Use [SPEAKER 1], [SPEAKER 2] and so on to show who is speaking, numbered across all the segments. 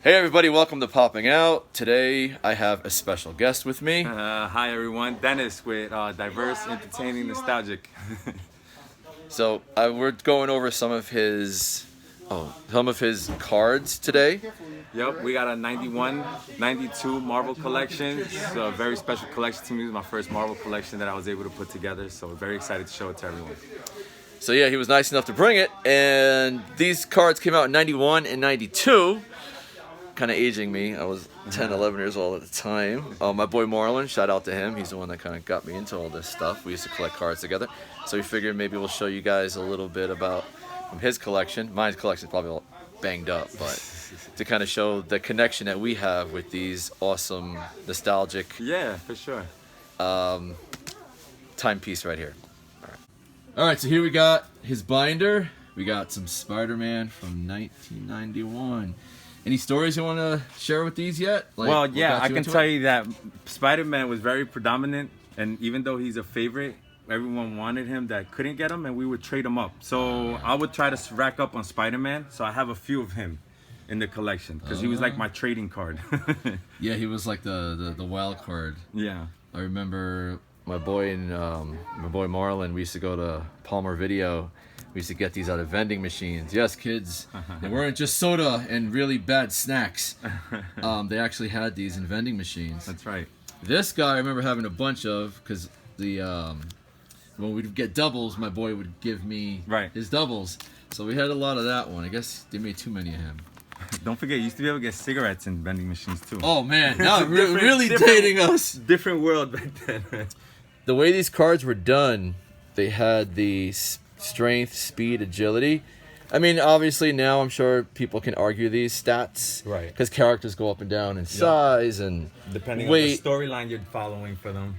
[SPEAKER 1] Hey everybody, welcome to Popping Out. Today I have a special guest with me.
[SPEAKER 2] Hi everyone, Dennis with Diverse, Entertaining, Nostalgic.
[SPEAKER 1] So we're going over some of his cards today.
[SPEAKER 2] Yep, we got a 91, 92 Marvel collection. It's a very special collection to me. It's my first Marvel collection that I was able to put together, so we're very excited to show it to everyone.
[SPEAKER 1] So yeah, he was nice enough to bring it, and these cards came out in 91 and 92. Kind of aging me. I was 10, 11 years old at the time. My boy Marlon, shout out to him. He's the one that kind of got me into all this stuff. We used to collect cards together. So we figured maybe we'll show you guys a little bit about from his collection. Mine's collection is probably all banged up, but to kind of show the connection that we have with these awesome, nostalgic
[SPEAKER 2] Yeah, for sure.
[SPEAKER 1] timepiece right here. All right, so here we got his binder. We got some Spider-Man from 1991. Any stories you want to share with these yet?
[SPEAKER 2] Well, yeah, I can tell you that Spider-Man was very predominant, and even though he's a favorite, everyone wanted him that couldn't get him, and we would trade him up. So I would try to rack up on Spider-Man, so I have a few of him in the collection, because he was like my trading card.
[SPEAKER 1] Yeah, he was like the wild card.
[SPEAKER 2] Yeah.
[SPEAKER 1] I remember my boy Marlon, we used to go to Palmer Video. We used to get these out of vending machines. Yes, kids, they weren't just soda and really bad snacks. They actually had these in vending machines.
[SPEAKER 2] That's right.
[SPEAKER 1] This guy I remember having a bunch of, because when we'd get doubles, my boy would give me his doubles. So we had a lot of that one. I guess they made too many of him.
[SPEAKER 2] Don't forget, you used to be able to get cigarettes in vending machines too.
[SPEAKER 1] Oh man, now really dating us.
[SPEAKER 2] Different world back then.
[SPEAKER 1] The way these cards were done, they had the strength, speed, agility. I mean, obviously now I'm sure people can argue these stats,
[SPEAKER 2] Right?
[SPEAKER 1] Because characters go up and down in size and
[SPEAKER 2] depending
[SPEAKER 1] weight.
[SPEAKER 2] on the storyline you're following for them.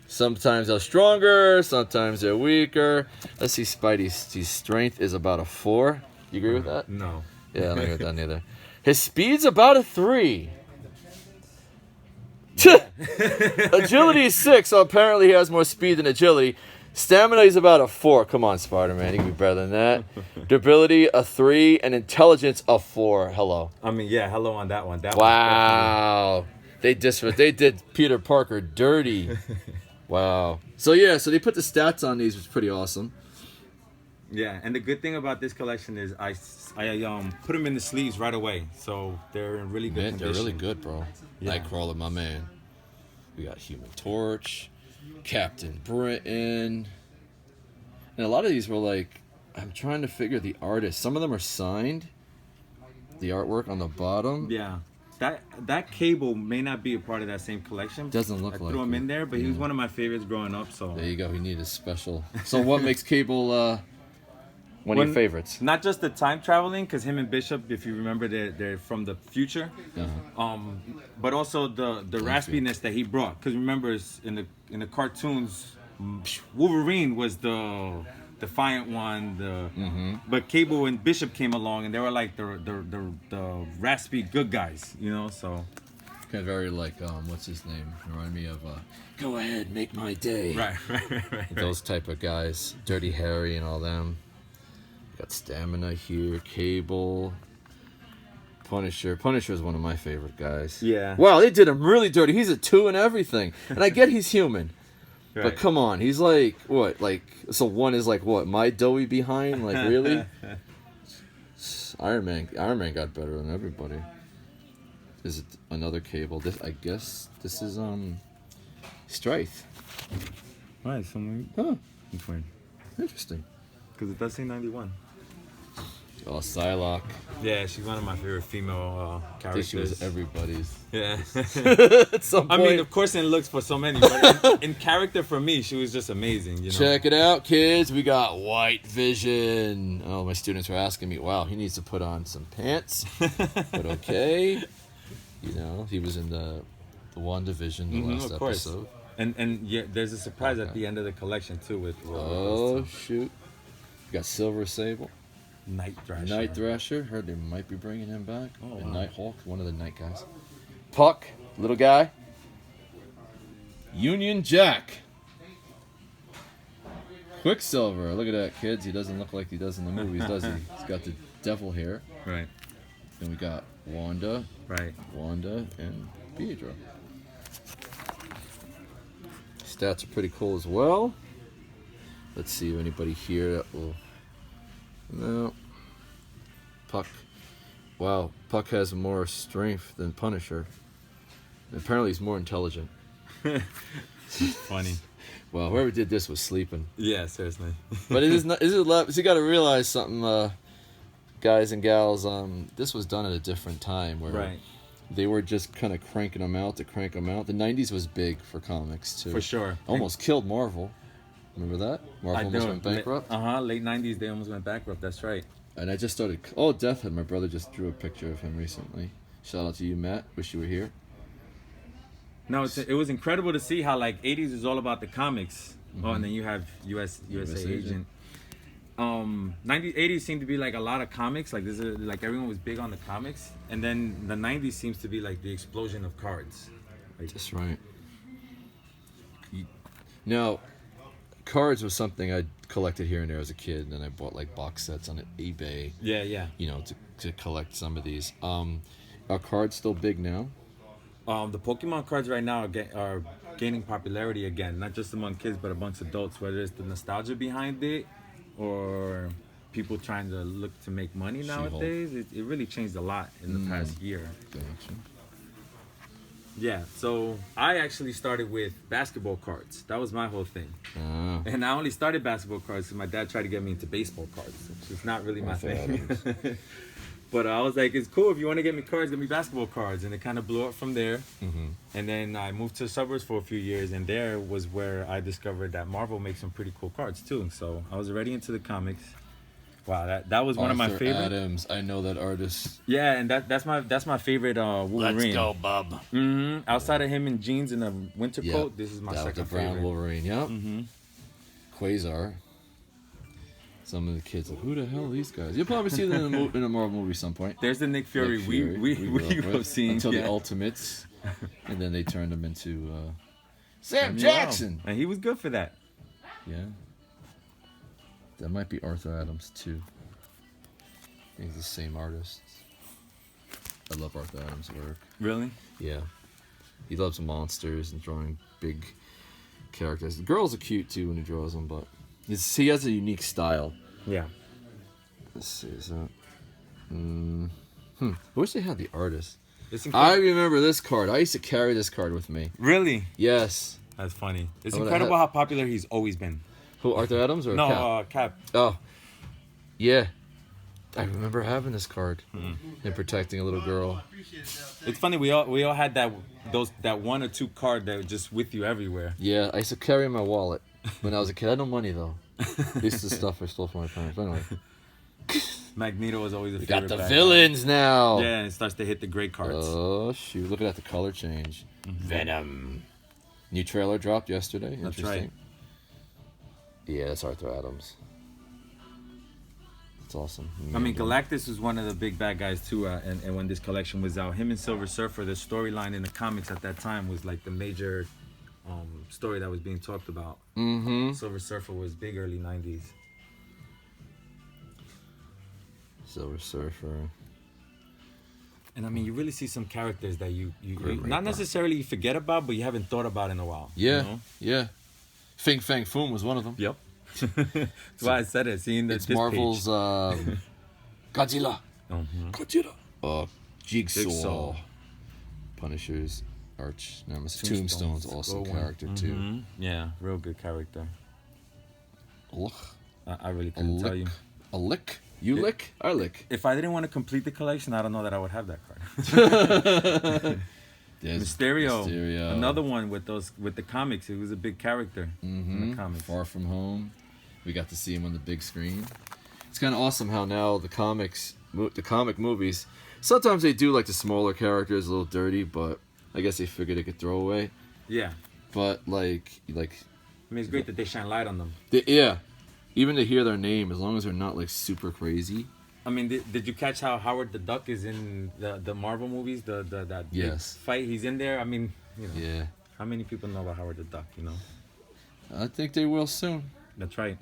[SPEAKER 1] Sometimes they're stronger, sometimes they're weaker. Let's see, Spidey's strength is about a 4. You agree with that?
[SPEAKER 2] No.
[SPEAKER 1] Yeah, I don't agree with that neither. His speed's about a 3. Agility is 6, so apparently he has more speed than agility. Stamina is about a 4. Come on, Spider-Man, you can be better than that. Durability a 3, and intelligence a 4. Hello.
[SPEAKER 2] I mean, yeah, hello on that one.
[SPEAKER 1] Wow. They did Peter Parker dirty. Wow. So yeah, so they put the stats on these, which is pretty awesome.
[SPEAKER 2] Yeah, and the good thing about this collection is I put them in the sleeves right away, so they're in really good condition.
[SPEAKER 1] They're really good, bro.
[SPEAKER 2] Yeah.
[SPEAKER 1] Nightcrawler, my man. We got Human Torch, Captain Britain, and a lot of these were like, I'm trying to figure the artist. Some of them are signed. The artwork on the bottom.
[SPEAKER 2] Yeah. That Cable may not be a part of that same collection.
[SPEAKER 1] Doesn't look like
[SPEAKER 2] I threw him
[SPEAKER 1] it.
[SPEAKER 2] in there, but he was one of my favorites growing up. So
[SPEAKER 1] there you go. He needed special. So what makes Cable one of your favorites?
[SPEAKER 2] Not just the time traveling, because him and Bishop, if you remember, they're from the future. But also the raspiness that he brought. Because remember, in the cartoons, Wolverine was the defiant one. But Cable and Bishop came along, and they were like the raspy good guys, you know. So
[SPEAKER 1] kind of very like what's his name? Remind me of Go Ahead, Make My Day.
[SPEAKER 2] Right.
[SPEAKER 1] Those type of guys, Dirty Harry and all them. Got Stamina here, Cable, Punisher. Punisher is one of my favorite guys.
[SPEAKER 2] Yeah.
[SPEAKER 1] Wow, they did him really dirty. He's a 2 and everything. And I get he's human.
[SPEAKER 2] Right.
[SPEAKER 1] But come on, he's like, what? Like, so 1 is like, what? My doughy behind? Like, really? Iron Man got better than everybody. Is it another Cable? I guess this is, Strife.
[SPEAKER 2] Right, something.
[SPEAKER 1] Huh.
[SPEAKER 2] It's weird.
[SPEAKER 1] Interesting.
[SPEAKER 2] Because it does say 91.
[SPEAKER 1] Oh, Psylocke.
[SPEAKER 2] Yeah, she's one of my favorite female
[SPEAKER 1] I
[SPEAKER 2] characters.
[SPEAKER 1] think she was everybody's.
[SPEAKER 2] Yeah.
[SPEAKER 1] At some point.
[SPEAKER 2] I mean, of course, in looks for so many, but in character for me, she was just amazing. You know?
[SPEAKER 1] Check it out, kids. We got White Vision. Oh, my students were asking me, wow, he needs to put on some pants. But okay. You know, he was in the WandaVision, the last episode.
[SPEAKER 2] And yeah, there's a surprise at the end of the collection, too. With
[SPEAKER 1] shoot. We got Silver Sable.
[SPEAKER 2] Night
[SPEAKER 1] Thrasher. Heard they might be bringing him back.
[SPEAKER 2] Oh,
[SPEAKER 1] and
[SPEAKER 2] wow.
[SPEAKER 1] Nighthawk, one of the night guys. Puck, little guy. Union Jack. Quicksilver. Look at that, kids. He doesn't look like he does in the movies, does he? He's got the devil hair.
[SPEAKER 2] Right.
[SPEAKER 1] Then we got Wanda.
[SPEAKER 2] Right.
[SPEAKER 1] Wanda and Pietro. Stats are pretty cool as well. Let's see if anybody here that will. No. Puck. Wow, Puck has more strength than Punisher. Apparently, he's more intelligent.
[SPEAKER 2] It's funny.
[SPEAKER 1] Well, whoever did this was sleeping.
[SPEAKER 2] Yeah, seriously.
[SPEAKER 1] But it is not. Is it? So you got to realize something, guys and gals. This was done at a different time where
[SPEAKER 2] Right.
[SPEAKER 1] they were just kind of cranking them out to crank them out. The '90s was big for comics too.
[SPEAKER 2] For sure.
[SPEAKER 1] Almost killed Marvel. Remember that? Marvel almost went bankrupt.
[SPEAKER 2] Late 90s, they almost went bankrupt. That's right.
[SPEAKER 1] And I just started. Oh, Deathhead. My brother just drew a picture of him recently. Shout out to you, Matt. Wish you were here.
[SPEAKER 2] No, it was incredible to see how like 80s is all about the comics.
[SPEAKER 1] Mm-hmm.
[SPEAKER 2] Oh, and then you have USA Agent. 90s, 80s seemed to be like a lot of comics. Like like everyone was big on the comics, and then the 90s seems to be like the explosion of cards. Like,
[SPEAKER 1] That's right. Now, cards was something I collected here and there as a kid, and I bought like box sets on eBay.
[SPEAKER 2] yeah.
[SPEAKER 1] You know, to collect some of these. Are cards still big now?
[SPEAKER 2] The Pokemon cards right now are gaining popularity again, not just among kids, but amongst adults. Whether it's the nostalgia behind it, or people trying to look to make money nowadays, it really changed a lot in the past year.
[SPEAKER 1] Gotcha.
[SPEAKER 2] Yeah, so I actually started with basketball cards. That was my whole thing. And I only started basketball cards because my dad tried to get me into baseball cards, which is not really my thing. But I was like, it's cool. If you want to get me cards, get me basketball cards. And it kind of blew up from there.
[SPEAKER 1] Mm-hmm.
[SPEAKER 2] And then I moved to the suburbs for a few years. And there was where I discovered that Marvel makes some pretty cool cards, too. So I was already into the comics. Wow, that was one of my favorites.
[SPEAKER 1] Adams, I know that artist.
[SPEAKER 2] Yeah, and that's my favorite Wolverine.
[SPEAKER 1] Let's go, bub.
[SPEAKER 2] Mm-hmm. Outside of him in jeans and a winter coat, this is my second
[SPEAKER 1] the brown
[SPEAKER 2] favorite.
[SPEAKER 1] Wolverine, yep.
[SPEAKER 2] Mm-hmm.
[SPEAKER 1] Quasar. Some of the kids like, who the hell are these guys? You'll probably see them in a Marvel movie some point.
[SPEAKER 2] There's the Nick Fury, we grew up seeing.
[SPEAKER 1] Until the Ultimates. And then they turned him into Sam Jackson.
[SPEAKER 2] And he was good for that.
[SPEAKER 1] Yeah. That might be Arthur Adams too. I think he's the same artist. I love Arthur Adams' work.
[SPEAKER 2] Really?
[SPEAKER 1] Yeah. He loves monsters and drawing big characters. The girls are cute too when he draws them, but he has a unique style.
[SPEAKER 2] Yeah.
[SPEAKER 1] Let's see, is that... I wish they had the artist.
[SPEAKER 2] I
[SPEAKER 1] I remember this card. I used to carry this card with me.
[SPEAKER 2] Really?
[SPEAKER 1] Yes.
[SPEAKER 2] That's funny. It's incredible how popular he's always been.
[SPEAKER 1] Who, Arthur Adams or
[SPEAKER 2] No,
[SPEAKER 1] Cap?
[SPEAKER 2] Cap.
[SPEAKER 1] Oh. Yeah. I remember having this card and protecting a little girl.
[SPEAKER 2] It's funny, we all had that one or two card that was just with you everywhere.
[SPEAKER 1] Yeah, I used to carry in my wallet when I was a kid. I had no money though. This is the stuff I stole from my parents. But anyway.
[SPEAKER 2] Magneto was always a
[SPEAKER 1] We
[SPEAKER 2] favorite.
[SPEAKER 1] got the
[SPEAKER 2] back
[SPEAKER 1] villains now.
[SPEAKER 2] then. Yeah, and it starts to hit the great cards.
[SPEAKER 1] Oh shoot! Look at that, the color change. Venom. New trailer dropped yesterday.
[SPEAKER 2] That's
[SPEAKER 1] Interesting.
[SPEAKER 2] right.
[SPEAKER 1] Yeah, that's Arthur Adams. That's awesome.
[SPEAKER 2] I mean, Galactus was one of the big bad guys too, and when this collection was out, him and Silver Surfer, the storyline in the comics at that time was like the major story that was being talked about.
[SPEAKER 1] Mm-hmm.
[SPEAKER 2] Silver Surfer was big early 90s.
[SPEAKER 1] Silver Surfer.
[SPEAKER 2] And I mean, you really see some characters that you
[SPEAKER 1] Grim
[SPEAKER 2] not
[SPEAKER 1] Reaper.
[SPEAKER 2] necessarily you forget about, but you haven't thought about in a while.
[SPEAKER 1] Yeah,
[SPEAKER 2] You know?
[SPEAKER 1] yeah. Fing Fang Foom was one of them.
[SPEAKER 2] Yep. That's why I said it. Seeing
[SPEAKER 1] It's
[SPEAKER 2] this
[SPEAKER 1] Marvel's
[SPEAKER 2] page.
[SPEAKER 1] Godzilla.
[SPEAKER 2] Mhm.
[SPEAKER 1] Godzilla. Jigsaw.
[SPEAKER 2] Jigsaw.
[SPEAKER 1] Punisher's arch nemesis. Tombstone's awesome
[SPEAKER 2] Go one.
[SPEAKER 1] character too.
[SPEAKER 2] Mhm. Yeah, real good character.
[SPEAKER 1] Look.
[SPEAKER 2] I really
[SPEAKER 1] A
[SPEAKER 2] couldn't tell you.
[SPEAKER 1] lick. A lick? You lick? I lick.
[SPEAKER 2] If I didn't want to complete the collection, I don't know that I would have that card.
[SPEAKER 1] There's
[SPEAKER 2] Mysterio,
[SPEAKER 1] Mysterio.
[SPEAKER 2] another one with the comics. He was a big character in the comics.
[SPEAKER 1] Far From Home. We got to see him on the big screen. It's kind of awesome how now the comic movies, sometimes they do like the smaller characters a little dirty, but I guess they figured they could throw away.
[SPEAKER 2] Yeah,
[SPEAKER 1] But like
[SPEAKER 2] I mean, it's great that they shine light on them.
[SPEAKER 1] yeah, even to hear their name, as long as they're not like super crazy.
[SPEAKER 2] I mean, did you catch how Howard the Duck is in the Marvel movies? That big
[SPEAKER 1] Yes.
[SPEAKER 2] fight, he's in there. I mean, you know,
[SPEAKER 1] Yeah,
[SPEAKER 2] how many people know about Howard the Duck? You know,
[SPEAKER 1] I think they will soon.
[SPEAKER 2] that's right.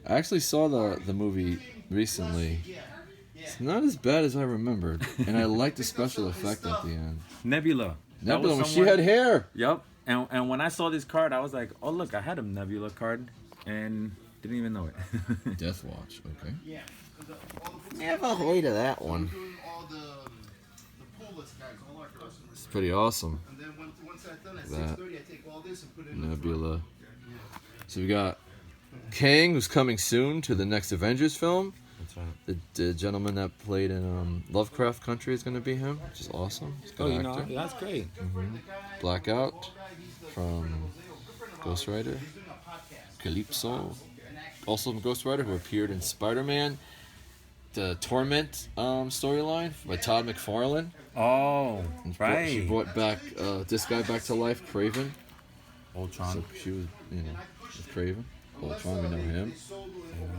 [SPEAKER 1] I actually saw the movie recently, It's not as bad as I remembered, and I like the special effect at the end.
[SPEAKER 2] Nebula.
[SPEAKER 1] Nebula, when she had hair.
[SPEAKER 2] Yep. And when I saw this card, I was like, oh look, I had a Nebula card, and didn't even know it.
[SPEAKER 1] Death Watch. Okay. Never heard of that one. It's pretty awesome. That Nebula. So we got Kang, who's coming soon to the next Avengers film.
[SPEAKER 2] That's right.
[SPEAKER 1] The gentleman that played in Lovecraft Country is going to be him, which is awesome. He's a good actor.
[SPEAKER 2] That's great.
[SPEAKER 1] Blackout from Ghost Rider. Calypso, also from Ghost Rider, who appeared in Spider-Man, the Torment storyline by Todd McFarlane.
[SPEAKER 2] Oh, right.
[SPEAKER 1] She brought back this guy back to life, Craven.
[SPEAKER 2] Ultron.
[SPEAKER 1] So she was, with Craven. Ultron, we know him.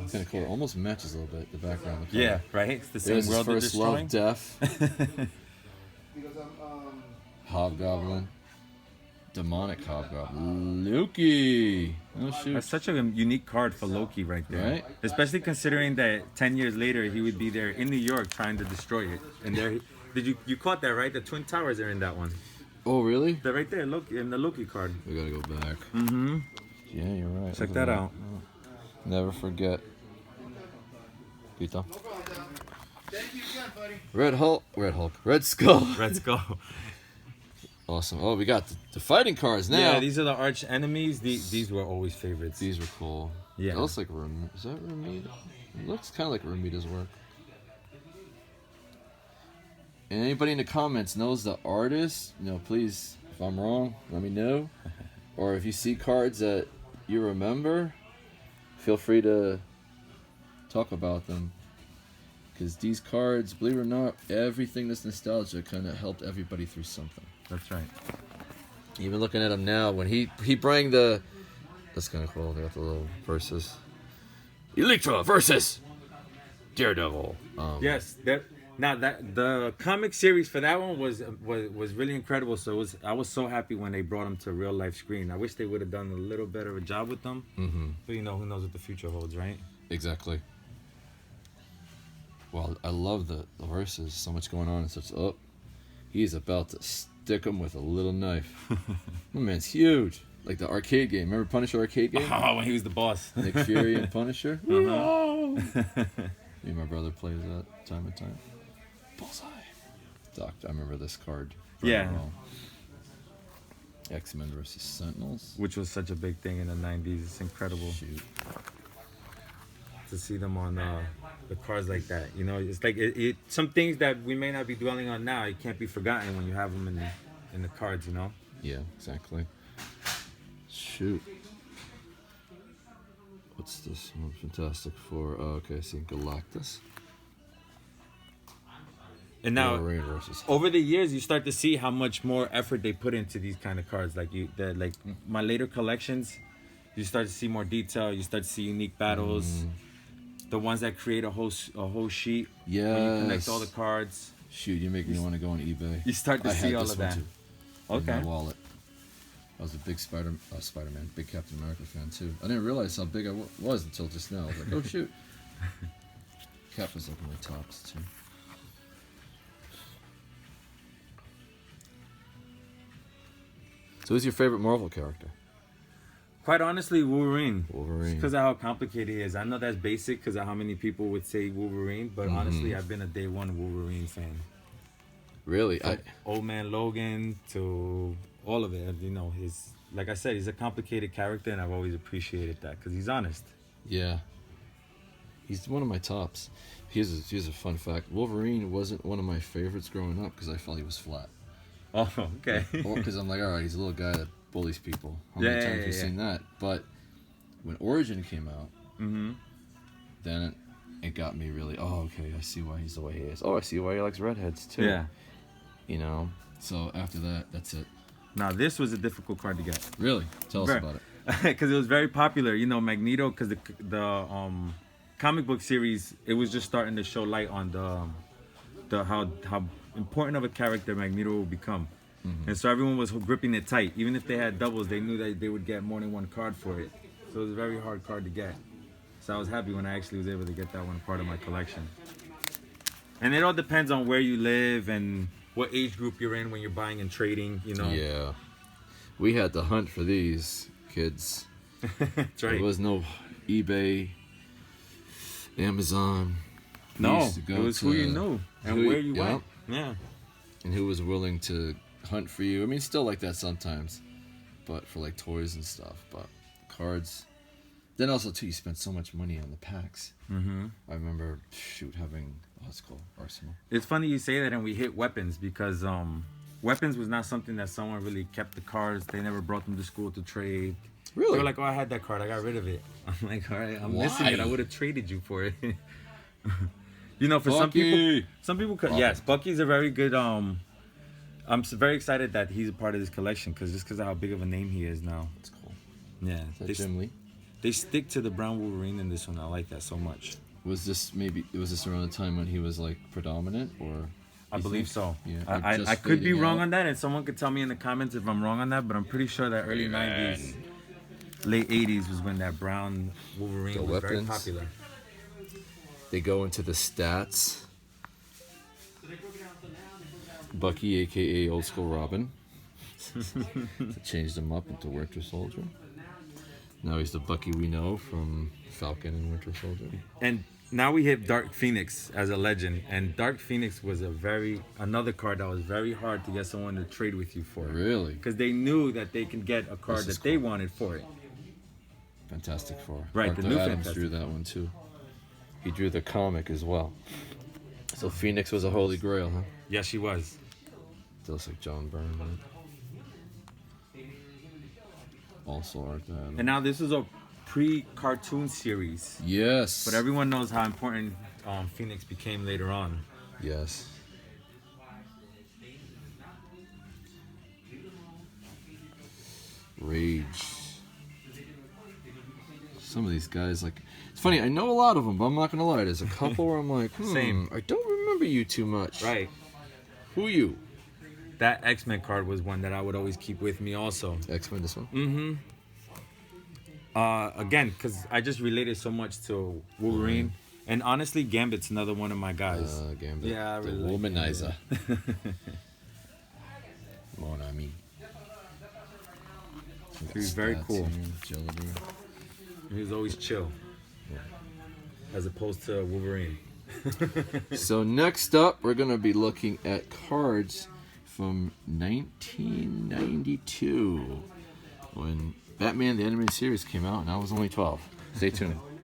[SPEAKER 1] It's kind of cool. It almost matches a little bit, the background. The
[SPEAKER 2] yeah, right? It's the same
[SPEAKER 1] There's
[SPEAKER 2] world
[SPEAKER 1] his first love, death.
[SPEAKER 3] Because
[SPEAKER 1] Hobgoblin. Demonic Hobgoblin. Loki. Oh, shoot.
[SPEAKER 2] That's such a unique card for Loki right there.
[SPEAKER 1] Right?
[SPEAKER 2] Especially considering that 10 years later, he would be there in New York trying to destroy it. And there, you caught that, right? The Twin Towers are in that one.
[SPEAKER 1] Oh, really?
[SPEAKER 2] They're right there, Loki, in the Loki card.
[SPEAKER 1] We gotta go back.
[SPEAKER 2] Mm-hmm.
[SPEAKER 1] Yeah, you're right.
[SPEAKER 2] Check that out.
[SPEAKER 1] Never forget. Pita.
[SPEAKER 3] thank you again, buddy.
[SPEAKER 1] Red Skull.
[SPEAKER 2] Let's go.
[SPEAKER 1] Awesome. Oh, we got the fighting cards now.
[SPEAKER 2] Yeah, these are the arch enemies. These were always favorites.
[SPEAKER 1] These were cool.
[SPEAKER 2] Yeah.
[SPEAKER 1] It looks like is that Ramita? It looks kind of like Ramita's work. And anybody in the comments knows the artist, please, if I'm wrong, let me know. Or if you see cards that you remember, feel free to talk about them. Because these cards, believe it or not, everything that's nostalgia kind of helped everybody through something.
[SPEAKER 2] That's right.
[SPEAKER 1] Even looking at him now, when he bring the... That's kind of cool. They got the little verses. Electra versus Daredevil.
[SPEAKER 2] Yes. The comic series for that one was really incredible. So I was so happy when they brought them to real life screen. I wish they would have done a little better of a job with them. Mm-hmm. But who knows what the future holds, right?
[SPEAKER 1] Exactly. Well, I love the verses. So much going on and such. Oh, he's about to stick him with a little knife. My man's huge. Like the arcade game. Remember Punisher arcade game?
[SPEAKER 2] Oh, when he was the boss.
[SPEAKER 1] Nick Fury and Punisher.
[SPEAKER 2] Uh-huh.
[SPEAKER 1] Me and my brother plays that time and time. Bullseye. Doc, I remember this card.
[SPEAKER 2] Yeah.
[SPEAKER 1] Well. X-Men versus Sentinels.
[SPEAKER 2] Which was such a big thing in the 90s. It's incredible.
[SPEAKER 1] Shoot.
[SPEAKER 2] To see them on the cards like that. It's like some things that we may not be dwelling on now, it can't be forgotten when you have them in the cards,
[SPEAKER 1] Yeah, exactly. Shoot. What's this one? Fantastic Four. Oh, okay, I see Galactus.
[SPEAKER 2] And now,
[SPEAKER 1] Wolverine versus
[SPEAKER 2] over the years, you start to see how much more effort they put into these kind of cards. Like my later collections, you start to see more detail. You start to see unique battles. The ones that create a whole sheet.
[SPEAKER 1] Yeah.
[SPEAKER 2] When you connect all the cards.
[SPEAKER 1] Shoot, you make me want to go on eBay.
[SPEAKER 2] You start to see all of that.
[SPEAKER 1] Too,
[SPEAKER 2] okay.
[SPEAKER 1] In my wallet. I was a big Spider-Man, big Captain America fan too. I didn't realize how big I was until just now. I was like, oh shoot. Cap was looking at my tops too. So who's your favorite Marvel character?
[SPEAKER 2] Quite honestly, Wolverine.
[SPEAKER 1] Wolverine.
[SPEAKER 2] Because of how complicated he is. I know that's basic because of how many people would say Wolverine, but honestly, I've been a day one Wolverine fan.
[SPEAKER 1] Really?
[SPEAKER 2] From Old Man Logan to all of it. He's, like I said, he's a complicated character, and I've always appreciated that because he's honest.
[SPEAKER 1] Yeah. He's one of my tops. Here's a fun fact. Wolverine wasn't one of my favorites growing up because I felt he was flat.
[SPEAKER 2] Oh, okay.
[SPEAKER 1] Because I'm like, all right, he's a little guy that bullies people. How many times have you seen that? But when Origin came out, then it got me really, okay, I see why he's the way he is. Oh, I see why he likes redheads too.
[SPEAKER 2] Yeah.
[SPEAKER 1] So after that, that's it.
[SPEAKER 2] Now, this was a difficult card to get.
[SPEAKER 1] Really? Tell us about it.
[SPEAKER 2] Because it was very popular. Magneto, because the comic book series, it was just starting to show light on the how important of a character Magneto will become. And so everyone was gripping it tight. Even if they had doubles, they knew that they would get more than one card for it. So it was a very hard card to get. So I was happy when I actually was able to get that one part of my collection. And it all depends on where you live and what age group you're in when you're buying and trading, you know.
[SPEAKER 1] Yeah. We had to hunt for these kids.
[SPEAKER 2] That's right.
[SPEAKER 1] There was no eBay, Amazon. We
[SPEAKER 2] No,
[SPEAKER 1] used to go
[SPEAKER 2] it was
[SPEAKER 1] to
[SPEAKER 2] who you knew and where you
[SPEAKER 1] yeah.
[SPEAKER 2] went. Yeah.
[SPEAKER 1] And who was willing to hunt for you. I mean, still like that sometimes, but for like toys and stuff. But cards. Then also too, you spent so much money on the packs.
[SPEAKER 2] Mm-hmm.
[SPEAKER 1] I remember, having it's called Arsenal.
[SPEAKER 2] It's funny you say that, and we hit weapons because weapons was not something that someone really kept the cards. They never brought them to school to trade.
[SPEAKER 1] Really?
[SPEAKER 2] They were like, "Oh, I had that card. I got rid of it." I'm like, "All right, I'm missing it. I
[SPEAKER 1] Why?
[SPEAKER 2] would have traded you for it." You know, for
[SPEAKER 1] Bucky!
[SPEAKER 2] some people,
[SPEAKER 1] Bucky.
[SPEAKER 2] yes, Bucky's a very good. I'm very excited that he's a part of this collection because of how big of a name he is now.
[SPEAKER 1] It's cool.
[SPEAKER 2] Yeah,
[SPEAKER 1] Is that Jim Lee?
[SPEAKER 2] they stick to the brown Wolverine in this one. I like that so much.
[SPEAKER 1] Was this around the time when he was like predominant, or?
[SPEAKER 2] I
[SPEAKER 1] you
[SPEAKER 2] believe
[SPEAKER 1] think?
[SPEAKER 2] so.
[SPEAKER 1] Yeah.
[SPEAKER 2] I could be wrong on that, and someone could tell me in the comments if I'm wrong on that. But I'm pretty sure that early '90s, late '80s was when that brown Wolverine
[SPEAKER 1] The
[SPEAKER 2] was very
[SPEAKER 1] weapons.
[SPEAKER 2] popular.
[SPEAKER 1] They go into the stats. Bucky, aka Old School Robin, changed him up into Winter Soldier. Now he's the Bucky we know from Falcon and Winter Soldier.
[SPEAKER 2] And now we hit Dark Phoenix as a legend, and Dark Phoenix was another card that was very hard to get someone to trade with you for.
[SPEAKER 1] Really?
[SPEAKER 2] Because they knew that they could get a card
[SPEAKER 1] This is
[SPEAKER 2] that they
[SPEAKER 1] cool.
[SPEAKER 2] wanted for it.
[SPEAKER 1] Fantastic Four.
[SPEAKER 2] Right,
[SPEAKER 1] Arthur
[SPEAKER 2] the new
[SPEAKER 1] Adams
[SPEAKER 2] Fantastic
[SPEAKER 1] drew that one too. He drew the comic as well. So Phoenix was a holy grail, huh?
[SPEAKER 2] Yes, she was.
[SPEAKER 1] It looks like John Byrne. Right? Also Arthur Adams.
[SPEAKER 2] And now this is a pre-cartoon series,
[SPEAKER 1] Yes.
[SPEAKER 2] but everyone knows how important Phoenix became later on.
[SPEAKER 1] Yes. Rage. Some of these guys, like, it's funny. I know a lot of them, but I'm not gonna lie. There's a couple where I'm like,
[SPEAKER 2] Same.
[SPEAKER 1] I don't remember you too much.
[SPEAKER 2] Right.
[SPEAKER 1] Who you?
[SPEAKER 2] That X-Men card was one that I would always keep with me also.
[SPEAKER 1] X-Men. This one.
[SPEAKER 2] Mm-hmm. Again, because I just related so much to Wolverine. And honestly, Gambit's another one of my guys.
[SPEAKER 1] Gambit.
[SPEAKER 2] Yeah, I
[SPEAKER 1] the
[SPEAKER 2] really like
[SPEAKER 1] womanizer. Mon ami.
[SPEAKER 2] He's very
[SPEAKER 1] Stats
[SPEAKER 2] cool.
[SPEAKER 1] here, agility.
[SPEAKER 2] He was always chill. As opposed to Wolverine.
[SPEAKER 1] So next up, we're gonna be looking at cards from 1992 when Batman the Animated Series came out, and I was only 12. Stay tuned.